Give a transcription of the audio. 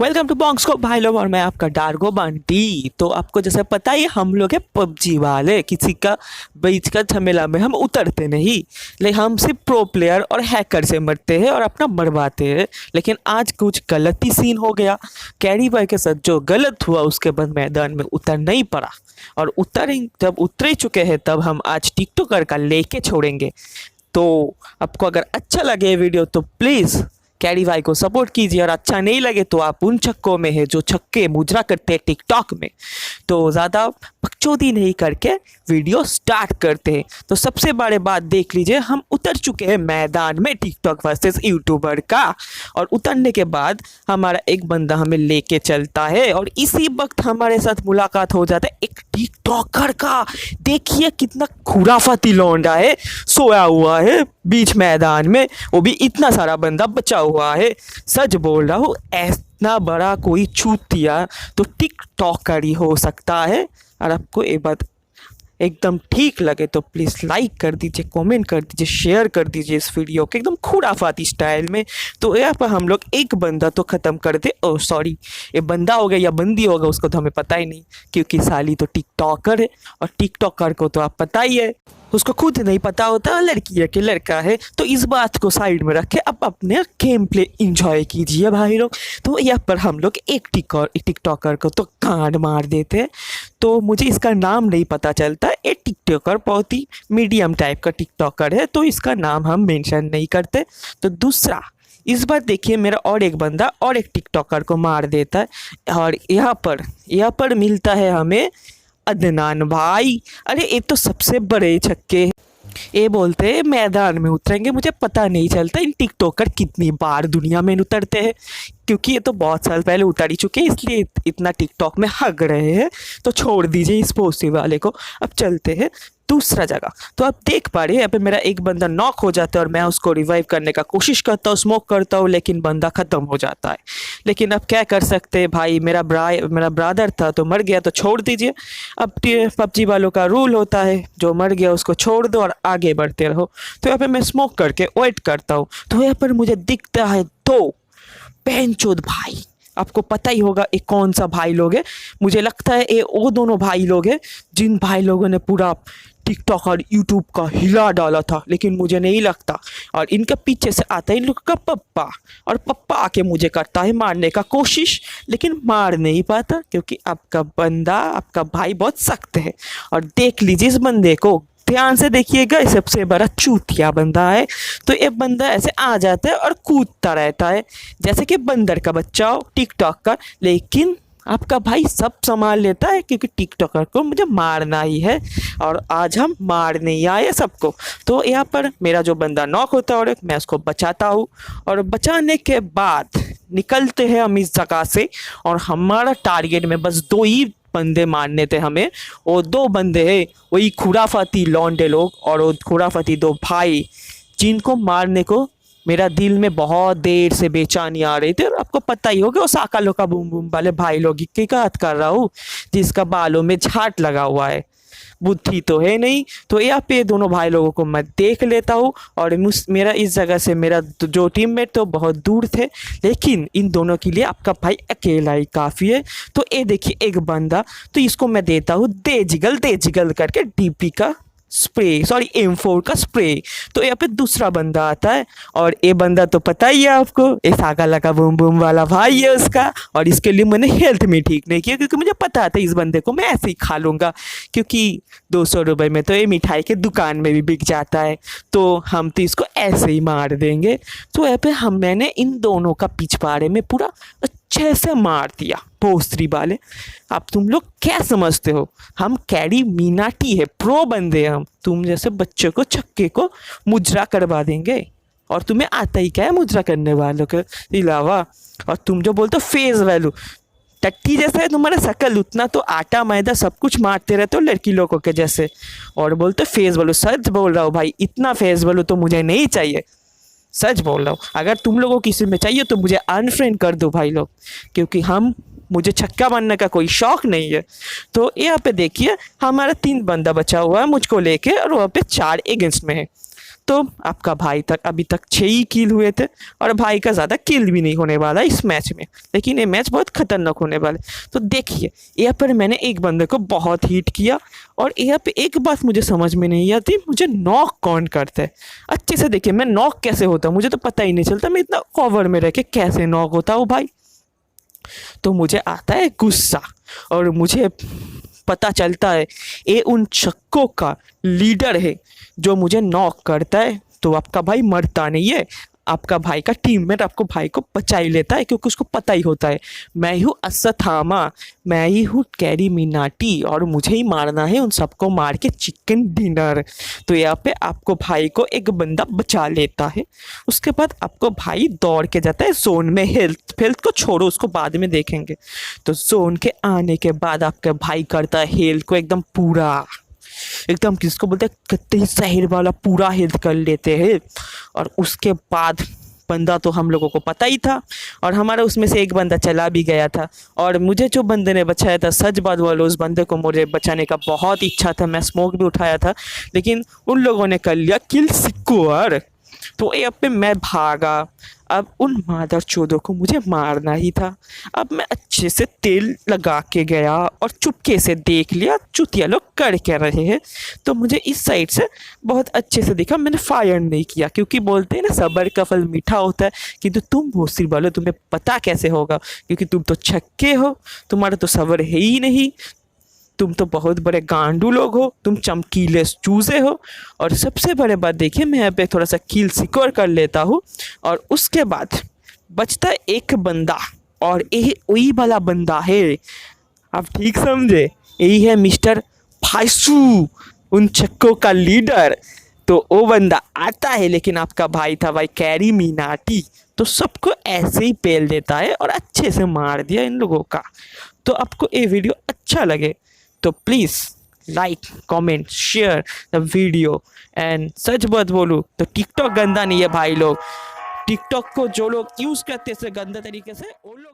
Welcome to बॉन्क्स को भाई लोग, और मैं आपका डार्गो बंटी। तो आपको जैसे पता ही हम लोग है पबजी वाले, किसी का बीच का झमेला में हम उतरते नहीं, लेकिन हम सिर्फ प्रो प्लेयर और हैकर से मरते हैं और अपना मरवाते हैं। लेकिन आज कुछ गलत ही सीन हो गया। कैरी भाई के साथ जो गलत हुआ उसके बाद मैदान में उतर नहीं पड़ा, और जब उतर चुके हैं तब हम आज टिकटॉकर का लेके छोड़ेंगे। तो आपको अगर अच्छा लगे ये वीडियो तो प्लीज़ कैरी भाई को सपोर्ट कीजिए, और अच्छा नहीं लगे तो आप उन छक्कों में है जो छक्के मुजरा करते हैं टिकटॉक में। तो ज़्यादा बकचोदी नहीं करके वीडियो स्टार्ट करते हैं। तो सबसे बड़े बात देख लीजिए, हम उतर चुके हैं मैदान में टिकटॉक वर्सेस यूट्यूबर का। और उतरने के बाद हमारा एक बंदा हमें लेके चलता है, और इसी वक्त हमारे साथ मुलाकात हो जाता है एक टिकटॉकर का। देखिए कितना खुराफाती लौंडा है, सोया हुआ है बीच मैदान में, वो भी इतना सारा बंदा बचा हुआ है। सच बोल रहा हूँ, इतना बड़ा कोई चूतिया तो टिकटॉकर ही हो सकता है। और आपको ये बात एकदम ठीक लगे तो प्लीज़ लाइक कर दीजिए, कमेंट कर दीजिए, शेयर कर दीजिए इस वीडियो के एकदम खुराफाती स्टाइल में। तो यहाँ पर हम लोग एक बंदा तो ख़त्म कर दे। ओह सॉरी, ये बंदा होगा या बंदी होगा उसको तो हमें पता ही नहीं, क्योंकि साली तो टिकटॉकर है, और टिकटॉकर को तो आप पता ही है, उसको खुद नहीं पता होता लड़की है कि लड़का है। तो इस बात को साइड में रखे अब अपने गेम प्ले इंजॉय कीजिए भाई लोग। तो यहाँ पर हम लोग एक टिकटॉकर को तो कांड मार देते हैं। तो मुझे इसका नाम नहीं पता चलता, ये टिकटॉकर बहुत ही मीडियम टाइप का टिकटॉकर है, तो इसका नाम हम मेंशन नहीं करते। तो दूसरा, इस बार देखिए मेरा और एक बंदा और एक टिकटॉकर को मार देता है, और यहाँ पर मिलता है हमें अदनान भाई। अरे ये तो सबसे बड़े छक्के हैं। ये बोलते हैं मैदान में उतरेंगे, मुझे पता नहीं चलता इन टिकटॉकर कितनी बार दुनिया में उतरते हैं, क्योंकि ये तो बहुत साल पहले उतर ही चुके हैं, इसलिए इतना टिकटॉक में हग रहे हैं। तो छोड़ दीजिए इस पोस्टी वाले को, अब चलते हैं दूसरा जगह। तो आप देख पा रहे हैं यहाँ पे मेरा एक बंदा नॉक हो जाता है, और मैं उसको रिवाइव करने का कोशिश करता हूँ, स्मोक करता हूँ, लेकिन बंदा ख़त्म हो जाता है। लेकिन अब क्या कर सकते हैं भाई, मेरा ब्रदर था तो मर गया, तो छोड़ दीजिए। अब पबजी वालों का रूल होता है, जो मर गया उसको छोड़ दो और आगे बढ़ते रहो। तो यहाँ पे मैं स्मोक करके वेट करता हूँ, तो यहाँ पर मुझे दिखता है दो बेंचोद भाई। आपको पता ही होगा ये कौन सा भाई लोग है। मुझे लगता है ये वो दोनों भाई लोग हैं जिन भाई लोगों ने पूरा टिकटॉक और यूट्यूब का हिला डाला था, लेकिन मुझे नहीं लगता। और इनके पीछे से आता है इन लोग का पप्पा, और पप्पा आके मुझे करता है मारने का कोशिश, लेकिन मार नहीं पाता, क्योंकि आपका भाई बहुत सख्त है। और देख लीजिए इस बंदे को, ध्यान से देखिएगा, सबसे बड़ा चूतिया बंदा है। तो ये बंदा ऐसे आ जाता है और कूदता रहता है जैसे कि बंदर का बच्चा हो टिकटॉक का, लेकिन आपका भाई सब संभाल लेता है, क्योंकि टिकटॉकर को मुझे मारना ही है, और आज हम मारने ही आए सबको। तो यहाँ पर मेरा जो बंदा नॉक होता है और मैं उसको बचाता हूँ, और बचाने के बाद निकलते हैं हम इस जगह से। और हमारा टारगेट में बस दो ही बंदे मारने थे हमें, वो दो बंदे हैं वही खुराफाती लौंडे लोग, और वो खुराफाती दो भाई जिनको मारने को मेरा दिल में बहुत देर से बेचैनी आ रही थी। और आपको पता ही होगा वो साकालो का बूम बूम वाले भाई लोग की बात कर रहा हूँ, जिसका बालों में झाट लगा हुआ है, बुद्धि तो है नहीं। तो यहाँ पे दोनों भाई लोगों को मैं देख लेता हूँ, और मेरा इस जगह से मेरा जो टीममेट तो बहुत दूर थे, लेकिन इन दोनों के लिए आपका भाई अकेला ही काफ़ी है। तो ये देखिए एक बंदा, तो इसको मैं देता हूँ दे जिगल करके डीपी का स्प्रे, सॉरी M4 का स्प्रे। तो यहाँ पे दूसरा बंदा आता है, और ये बंदा तो पता ही है आपको, ये सागा लगा बूम बूम वाला भाई है उसका। और इसके लिए मैंने हेल्थ में ठीक नहीं किया, क्योंकि मुझे पता था इस बंदे को मैं ऐसे ही खा लूँगा, क्योंकि 200 रुपये में तो ये मिठाई के दुकान में भी बिक जाता है, तो हम तो इसको ऐसे ही मार देंगे। तो यहाँ पे मैंने इन दोनों का पिछवाड़े में पूरा अच्छे से मार दिया पोस्त्री वाले। अब तुम लोग क्या समझते हो, हम कैरी मीनाटी है, प्रो बंदे हम, तुम जैसे बच्चों को छक्के को मुजरा करवा देंगे। और तुम्हें आता ही क्या है मुजरा करने वालों के अलावा। और तुम जो बोलते हो फेस वैल्यू, टट्टी जैसा है तुम्हारा शकल, उतना तो आटा मैदा सब कुछ मारते रहते हो लड़की लोगों के जैसे, और बोलते फेस वैल्यू। सच बोल रहा हूँ भाई, इतना फेस वैल्यू तो मुझे नहीं चाहिए, सच बोल रहा हूँ। अगर तुम लोगों को किसी में चाहिए तो मुझे अनफ्रेंड कर दो भाई लोग, क्योंकि मुझे छक्का मारने का कोई शौक नहीं है। तो यहाँ पे देखिए हमारा 3 बंदा बचा हुआ है मुझको लेके, और वहाँ पे 4 अगेंस्ट में है। तो आपका भाई तक अभी तक 6 ही किल हुए थे और भाई का ज़्यादा किल भी नहीं होने वाला इस मैच में, लेकिन ये मैच बहुत खतरनाक होने वाला है। तो देखिए यहाँ पर मैंने एक बंदे को बहुत हिट किया और यहाँ पे एक बात मुझे समझ में नहीं आती, मुझे नॉक कौन करता है। अच्छे से देखिए मैं नॉक कैसे होता मुझे तो पता ही नहीं चलता, मैं इतना कवर में रह के कैसे नॉक होता हूँ भाई। तो मुझे आता है गुस्सा और मुझे पता चलता है ये उन चक्कों का लीडर है जो मुझे नॉक करता है। तो आपका भाई मरता नहीं है, आपका भाई का टीममेट आपको भाई को बचा ही लेता है, क्योंकि उसको पता ही होता है मैं ही हूँ अश्वत्थामा, मैं ही हूँ कैरी मीनाटी और मुझे ही मारना है, उन सबको मार के चिकन डिनर। तो यहाँ पे आपको भाई को एक बंदा बचा लेता है। उसके बाद आपको भाई दौड़ के जाता है जोन में। हेल्थ को छोड़ो, उसको बाद में देखेंगे। तो जोन के आने के बाद आपका भाई करता है हेल्थ को एकदम पूरा, एकदम किसको बोलते हैं कत्ते शहर वाला पूरा हेल्थ कर लेते हैं। और उसके बाद बंदा तो हम लोगों को पता ही था और हमारा उसमें से एक बंदा चला भी गया था और मुझे जो बंदे ने बचाया था, सच बात बोलो उस बंदे को मुझे बचाने का बहुत इच्छा था, मैं स्मोक भी उठाया था, लेकिन उन लोगों ने कर लिया किल सिक्योर। तो यहाँ पे मैं भागा। अब उन मादरचोदों को मुझे मारना ही था। अब मैं अच्छे से तेल लगा के गया और चुपके से देख लिया चुतिया लोग कर क्या रहे हैं। तो मुझे इस साइड से बहुत अच्छे से दिखा, मैंने फायर नहीं किया क्योंकि बोलते हैं ना सब्र का फल मीठा होता है। किंतु तुम भोसरी वालों तुम्हें पता कैसे होगा, क्योंकि तुम तो छक्के हो, तुम्हारा तो सब्र है ही नहीं, तुम तो बहुत बड़े गांडू लोग हो, तुम चमकीले चूजे हो। और सबसे बड़े बात देखिए मैं यहाँ पे थोड़ा सा किल सिक्योर कर लेता हूँ और उसके बाद बचता है एक बंदा और यही वही वाला बंदा है, आप ठीक समझे, यही है मिस्टर फाइसू, उन चक्कों का लीडर। तो वो बंदा आता है, लेकिन आपका भाई था भाई कैरी मीनाटी, तो सबको ऐसे ही पेल देता है और अच्छे से मार दिया इन लोगों का। तो आपको ये वीडियो अच्छा लगे तो please like comment share the video. And such बात बोलूँ तो टिकटॉक गंदा नहीं है भाई लोग, टिकटॉक को जो लोग यूज़ करते हैं गंदा तरीके से वो लोग